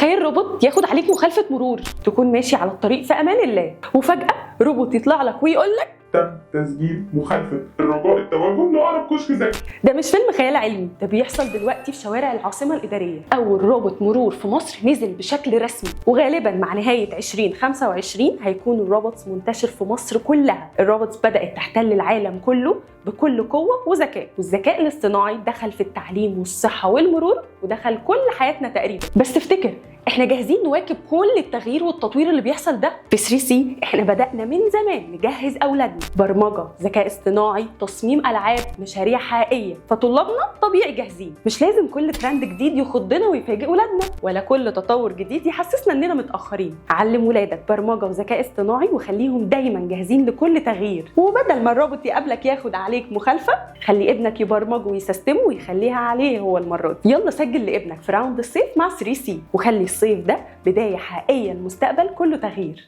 تخيل روبوت ياخد عليك مخالفه مرور، تكون ماشي على الطريق في امان الله، وفجاه روبوت يطلع لك ويقول لك تم تسجيل مخالفة، الرجاء التوجه لأقرب كشك ذكي. ده مش فيلم خيال علمي، ده بيحصل دلوقتي في شوارع العاصمة الإدارية. أول روبوت مرور في مصر نزل بشكل رسمي، وغالبا مع نهاية 2025 هيكون الروبوتس منتشر في مصر كلها. الروبوتس بدأت تحتل العالم كله بكل قوة وذكاء، والذكاء الاصطناعي دخل في التعليم والصحة والمرور، ودخل كل حياتنا تقريبا. بس تفتكر احنا جاهزين نواكب كل التغيير والتطوير اللي بيحصل ده؟ في 3C احنا بدأنا من زمان نجهز أولادنا برمجة، ذكاء اصطناعي، تصميم ألعاب، مشاريع حقيقية، فطلابنا طبيعي جاهزين. مش لازم كل ترند جديد يخضنا ويفاجئ ولادنا، ولا كل تطور جديد يحسسنا اننا متأخرين. علم ولادك برمجة وذكاء اصطناعي وخليهم دايما جاهزين لكل تغيير. وبدل ما الروبوت يقابلك ياخد عليك مخالفة، خلي ابنك يبرمجه ويسيستمه ويخليها عليه هو المرة دي. يلا سجل لابنك في راوند الصيف مع 3C، وخلي الصيف ده بداية حقيقية لمستقبل كله تغيير.